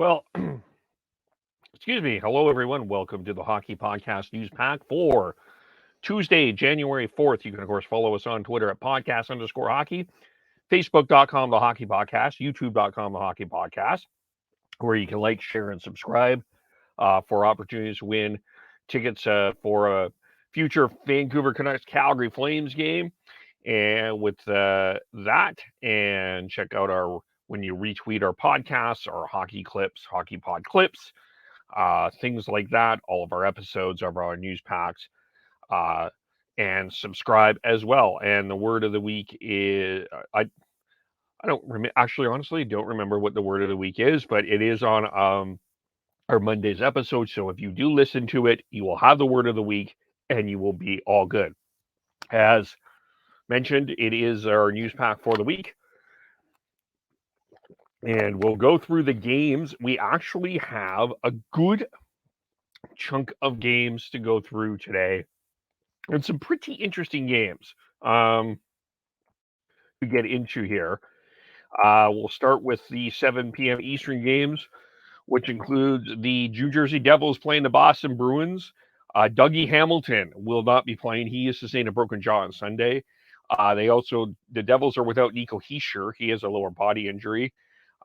Well, excuse me. Hello, everyone. Welcome to the Hockey Podcast News Pack for Tuesday, January 4th. You can, of course, follow us on Twitter at podcast_hockey, Facebook.com, The Hockey Podcast, YouTube.com, The Hockey Podcast, where you can like, share, and subscribe for opportunities to win tickets for a future Vancouver Canucks Calgary Flames game. And with that, and check out when you retweet our podcasts, our hockey clips, hockey pod clips, things like that, all of our episodes of our news packs, and subscribe as well. And the word of the week is I don't actually honestly don't remember what the word of the week is, but it is on our Monday's episode. So if you do listen to it, you will have the word of the week and you will be all good. As mentioned, it is our news pack for the week. And we'll go through the games. We actually have a good chunk of games to go through today, and some pretty interesting games to get into here. We'll start with the 7 p.m. Eastern games, which includes the New Jersey Devils playing the Boston Bruins. Dougie Hamilton will not be playing. He sustained a broken jaw on Sunday. The Devils are without Nico Hischier. He has a lower body injury.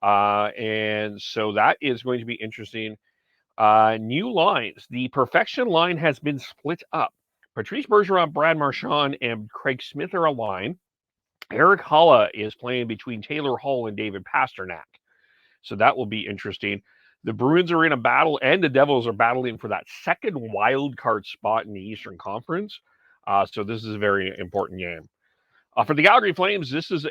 And so that is going to be interesting. New lines. The perfection line has been split up. Patrice Bergeron, Brad Marchand, and Craig Smith are a line. Eric Haula is playing between Taylor Hall and David Pastrnak. So that will be interesting. The Bruins are in a battle, and the Devils are battling for that second wild card spot in the Eastern Conference. So this is a very important game. For the Calgary Flames, this is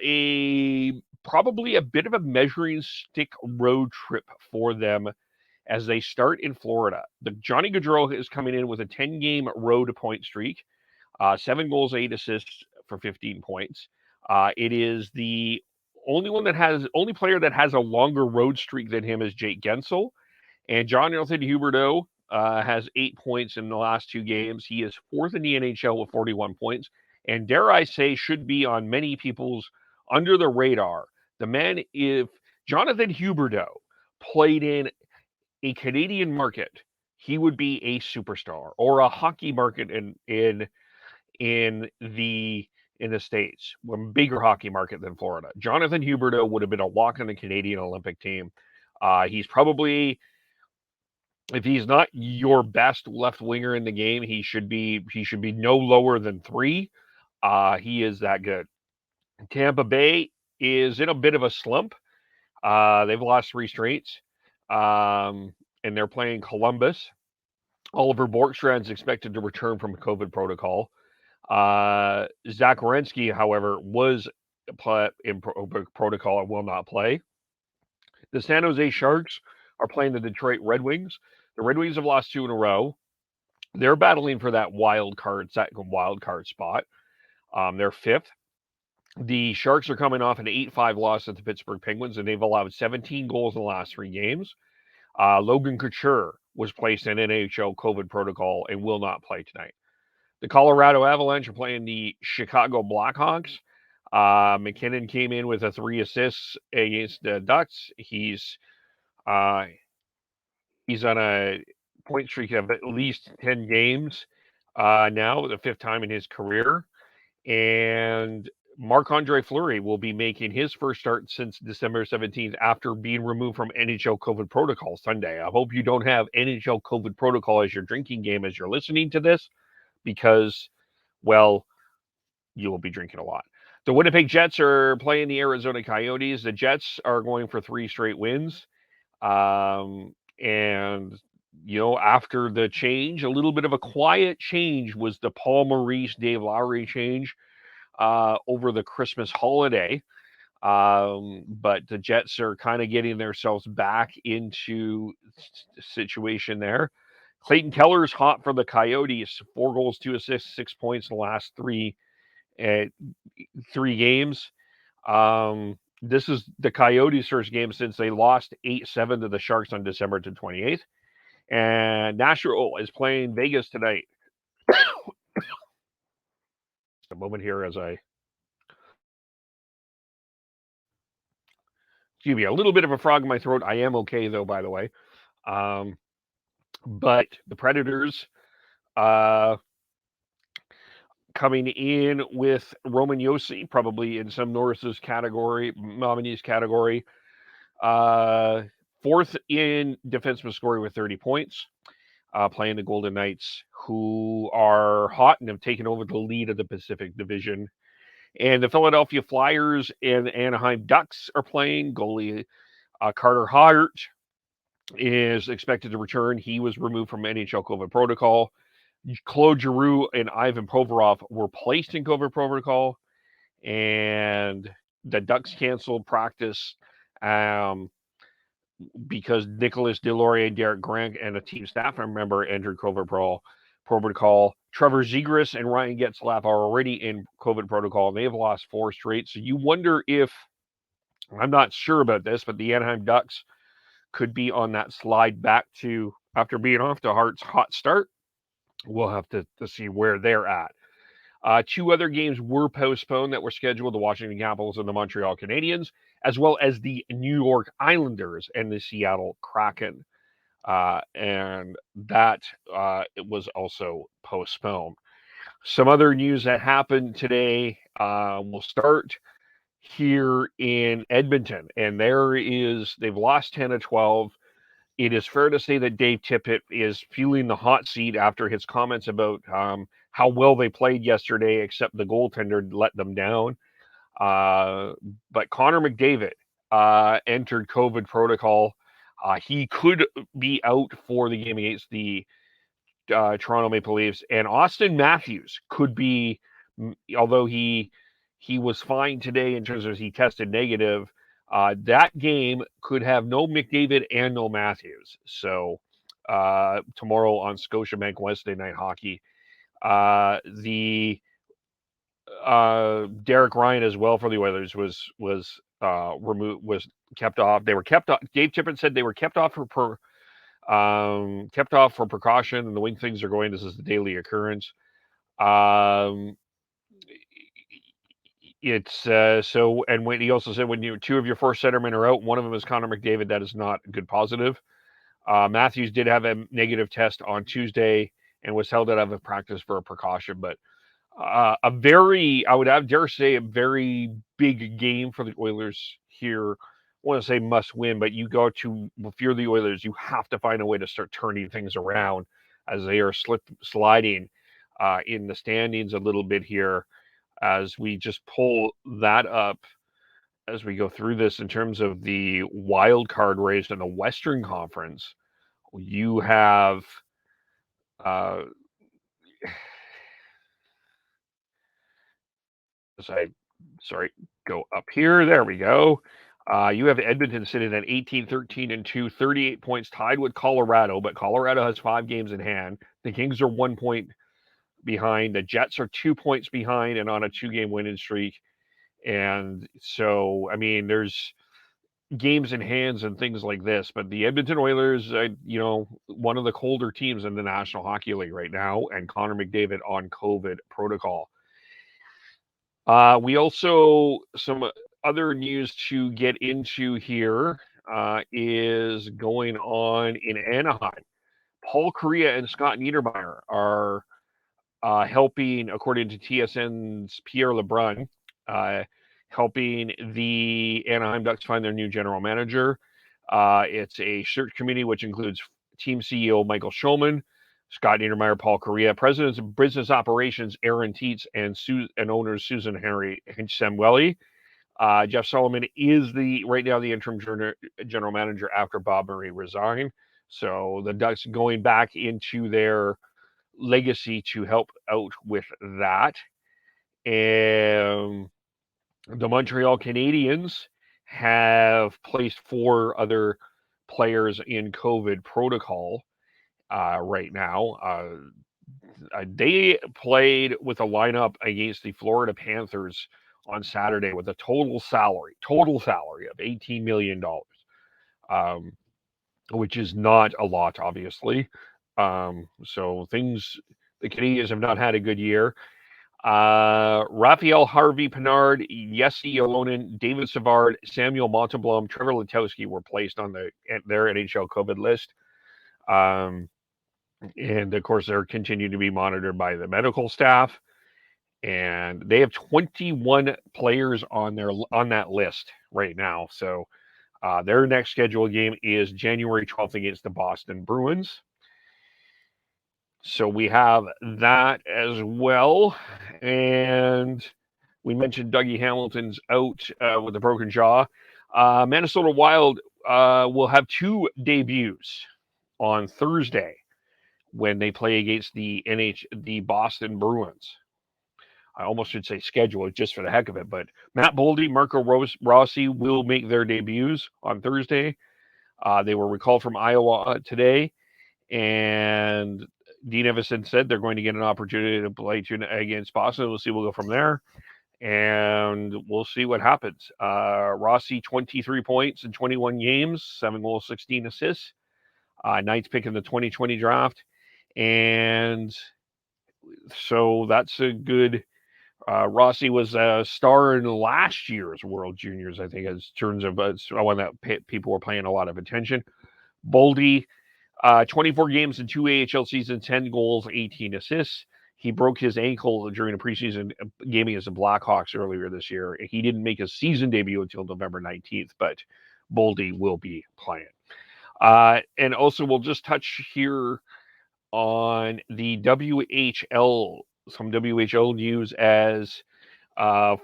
probably a bit of a measuring stick road trip for them as they start in Florida. The Johnny Gaudreau is coming in with a 10-game road point streak, 7 goals, 8 assists for 15 points. It is the only player that has a longer road streak than him is Jake Gensel, and Jonathan Huberdeau has 8 points in the last 2 games. He is 4th in the NHL with 41 points, and dare I say, should be on many people's under the radar. The man, if Jonathan Huberdeau played in a Canadian market, he would be a superstar, or a hockey market in the States, a bigger hockey market than Florida. Jonathan Huberdeau would have been a lock on the Canadian Olympic team. He's probably, if he's not your best left winger in the game, he should be no lower than 3. He is that good. Tampa Bay is in a bit of a slump. They've lost 3 straight, and they're playing Columbus. Oliver Borkstrand is expected to return from COVID protocol. Zach Werenski, however, was in protocol and will not play. The San Jose Sharks are playing the Detroit Red Wings. The Red Wings have lost 2 in a row. They're battling for that second wild card spot. They're 5th. The Sharks are coming off an 8-5 loss at the Pittsburgh Penguins, and they've allowed 17 goals in the last 3 games. Logan Couture was placed in NHL COVID protocol and will not play tonight. The Colorado Avalanche are playing the Chicago Blackhawks. McKinnon came in with 3 assists against the Ducks. He's on a point streak of at least 10 games now, the 5th time in his career. And Marc-Andre Fleury will be making his first start since December 17th after being removed from NHL COVID protocol Sunday. I hope you don't have NHL COVID protocol as your drinking game as you're listening to this, because, well, you will be drinking a lot. The Winnipeg Jets are playing the Arizona Coyotes. The Jets are going for 3 straight wins. And, after the change, a little bit of a quiet change was the Paul Maurice, Dave Lowry change over the Christmas holiday. But the Jets are kind of getting themselves back into the situation there. Clayton Keller's hot for the Coyotes. 4 goals, 2 assists, 6 points in the last 3 games. This is the Coyotes' first game since they lost 8-7 to the Sharks on December 28th. And Nashville is playing Vegas tonight. Just a moment here as I excuse me, a little bit of a frog in my throat. I am okay though, by the way. But the Predators coming in with Roman Josi, probably in some Norris's category, nominees category. Fourth in defenseman scoring with 30 points, playing the Golden Knights, who are hot and have taken over the lead of the Pacific Division. And the Philadelphia Flyers and Anaheim Ducks are playing. Goalie Carter Hart is expected to return. He was removed from NHL COVID protocol. Claude Giroux and Ivan Provorov were placed in COVID protocol, and the Ducks canceled practice because Nicholas Deslauriers, Derek Grant, and a team staff member entered COVID protocol. Trevor Zegras and Ryan Getzlaf are already in COVID protocol, and they have lost 4 straight. So you wonder if, I'm not sure about this, but the Anaheim Ducks could be on that slide back to, after being off to Hart's hot start. We'll have to see where they're at. 2 other games were postponed that were scheduled: the Washington Capitals and the Montreal Canadiens, as well as the New York Islanders and the Seattle Kraken. And that it was also postponed. Some other news that happened today. We'll start here in Edmonton, and they've lost 10 of 12. It is fair to say that Dave Tippett is feeling the hot seat after his comments about how well they played yesterday, except the goaltender let them down. But Connor McDavid entered COVID protocol. He could be out for the game against the Toronto Maple Leafs, and Austin Matthews could be, although he was fine today in terms of he tested negative. That game could have no McDavid and no Matthews. So tomorrow on Scotiabank Wednesday Night Hockey, the Derek Ryan as well for the Oilers was removed, was kept off. They were kept off. Dave Tippett said they were kept off for precaution, and the way things are going, this is the daily occurrence. It's so, and when he also said when 2 of your 4 centermen are out, one of them is Connor McDavid, that is not a good positive. Matthews did have a negative test on Tuesday and was held out of practice for a precaution, but I would dare say, a very big game for the Oilers here. I want to say must win, but if you're the Oilers, you have to find a way to start turning things around as they are sliding in the standings a little bit here, as we just pull that up as we go through this in terms of the wild card race in the Western Conference. You have go up here. There we go. You have Edmonton sitting at 18-13-2, 38 points, tied with Colorado, but Colorado has 5 games in hand. The Kings are 1 point behind. The Jets are 2 points behind and on a 2-game winning streak. And so, I mean, there's games in hands and things like this, but the Edmonton Oilers, one of the colder teams in the National Hockey League right now, and Connor McDavid on COVID protocol. We also, some other news to get into here is going on in Anaheim. Paul Kariya and Scott Niedermayer are helping, according to TSN's Pierre Lebrun, helping the Anaheim Ducks find their new general manager. It's a search committee which includes team CEO Michael Schulman, Scott Niedermayer, Paul Kariya, presidents of business operations Aaron Tietz, and owners Susan Harry Samueli. Jeff Solomon is right now the interim general manager after Bob Murray resigned. So the Ducks going back into their legacy to help out with that. And the Montreal Canadiens have placed 4 other players in COVID protocol right now. They played with a lineup against the Florida Panthers on Saturday with a total salary of $18 million, which is not a lot, obviously. So the Canadiens have not had a good year. Raphael Harvey Pinard, Jesse Yolonen, David Savard, Samuel Monteblom, Trevor Letowski were placed on their NHL COVID list. And of course, they're continuing to be monitored by the medical staff. And they have 21 players on that list right now. So their next scheduled game is January 12th against the Boston Bruins. So we have that as well. And we mentioned Dougie Hamilton's out with a broken jaw. Minnesota Wild will have 2 debuts on Thursday when they play against the Boston Bruins. I almost should say schedule it just for the heck of it, but Matt Boldy, Marco Rossi will make their debuts on Thursday. They were recalled from Iowa today, and Dean Evison said they're going to get an opportunity to play against Boston. We'll see. We'll go from there, and we'll see what happens. Rossi, 23 points in 21 games, 7 goals, 16 assists. Ninth pick in the 2020 draft. And so that's a good... Rossi was a star in last year's World Juniors, I think, in terms of one that people were paying a lot of attention. Boldy, 24 games in 2 AHL seasons, 10 goals, 18 assists. He broke his ankle during a preseason game against the Blackhawks earlier this year. He didn't make his season debut until November 19th, but Boldy will be playing. And also, we'll just touch here on the WHL, some WHL news as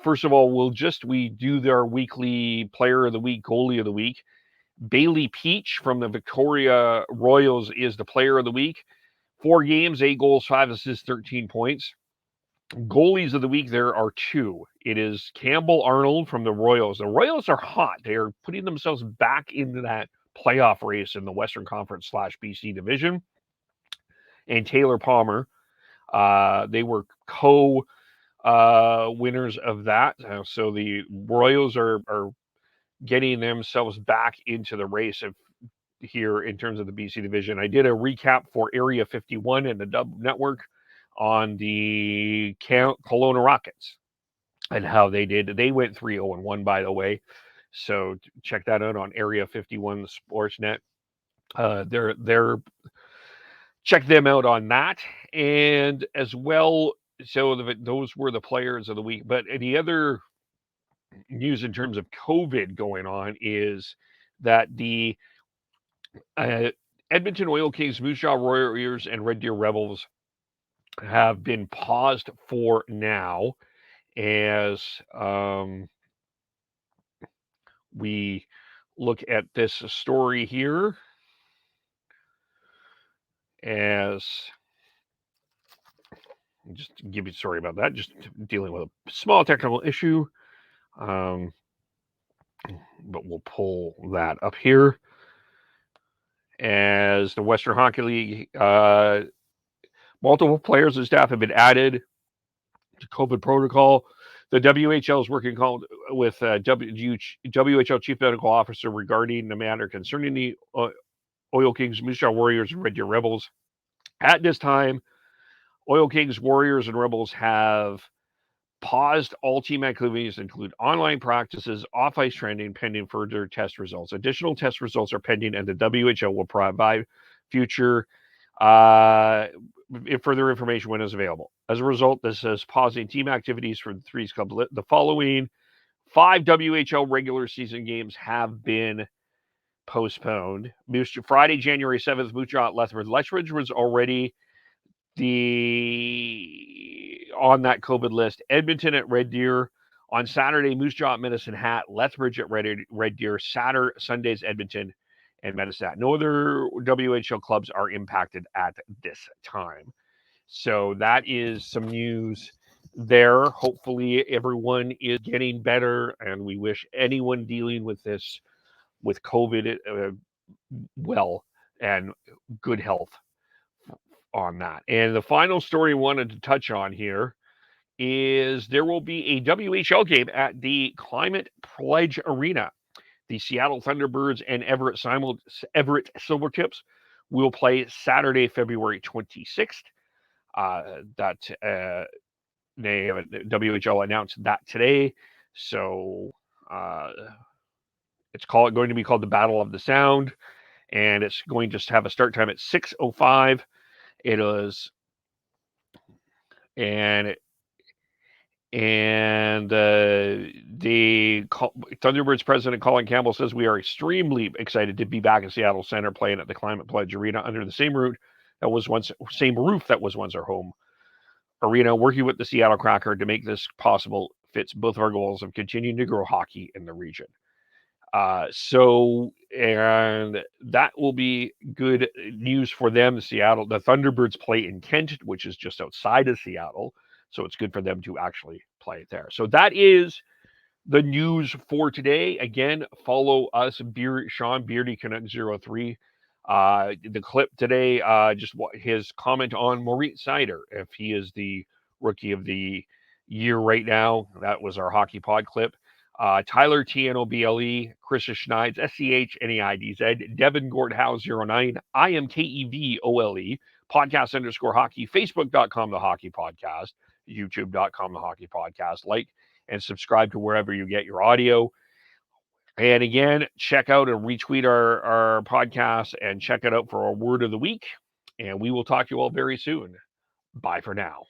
first of all, we do their weekly player of the week, goalie of the week. Bailey Peach from the Victoria Royals is the player of the week. 4 games, 8 goals, 5 assists, 13 points. Goalies of the week, there are 2. It is Campbell Arnold from the Royals. The Royals are hot. They are putting themselves back into that playoff race in the Western Conference /BC division. And Taylor Palmer. They were winners of that. So the Royals are getting themselves back into the race here in terms of the BC division. I did a recap for Area 51 and the Dub Network on the Kelowna Rockets and how they did. They went 3-0-1, by the way. So check that out on Area 51 Sportsnet. They're check them out on that. And as well, so those were the players of the week. But the other news in terms of COVID going on is that the Edmonton Oil Kings, Moose Jaw Warriors, and Red Deer Rebels have been paused for now as we look at this story here. As just give you sorry about that, just dealing with a small technical issue. But we'll pull that up here. As the Western Hockey League, multiple players and staff have been added to COVID protocol. The WHL is working with WHL Chief Medical Officer regarding the matter concerning the Oil Kings, Moose Jaw Warriors, and Red Deer Rebels. At this time, Oil Kings, Warriors, and Rebels have paused all team activities, include online practices, off-ice training, pending further test results. Additional test results are pending, and the WHL will provide future further information when it's available. As a result, this is pausing team activities for the Threes Club. The following 5 WHL regular season games have been postponed. Friday, January 7th, Moose Jaw at Lethbridge. Lethbridge was already on that COVID list. Edmonton at Red Deer. On Saturday, Moose Jaw at Medicine Hat. Lethbridge at Red Deer. Sundays, Edmonton and Medicine Hat. No other WHL clubs are impacted at this time. So that is some news there. Hopefully everyone is getting better, and we wish anyone dealing with this, with COVID, well and good health on that. And the final story I wanted to touch on here is there will be a WHL game at the Climate Pledge Arena. The Seattle Thunderbirds and Everett Silvertips will play Saturday, February 26th. WHL announced that today. So it's going to be called the Battle of the Sound, and it's going to have a start time at 6:05. It is, and the Thunderbirds president Colin Campbell says we are extremely excited to be back in Seattle Center playing at the Climate Pledge Arena under the same roof that was once our home arena, working with the Seattle Kraken to make this possible fits both of our goals of continuing to grow hockey in the region. And that will be good news for them. The Thunderbirds play in Kent, which is just outside of Seattle. So it's good for them to actually play there. So that is the news for today. Again, follow us, Sean Beardy Canuck 03. The clip today, just his comment on Moritz Seider, if he is the rookie of the year right now. That was our hockey pod clip. Tyler TNOBLE, Krista Schneids, SCHNEIDZ, Devin Gordhouse 09, IMKEVOLE, podcast_hockey, Facebook.com, The Hockey Podcast, YouTube.com, The Hockey Podcast. Like and subscribe to wherever you get your audio. And again, check out and retweet our podcast and check it out for our word of the week. And we will talk to you all very soon. Bye for now.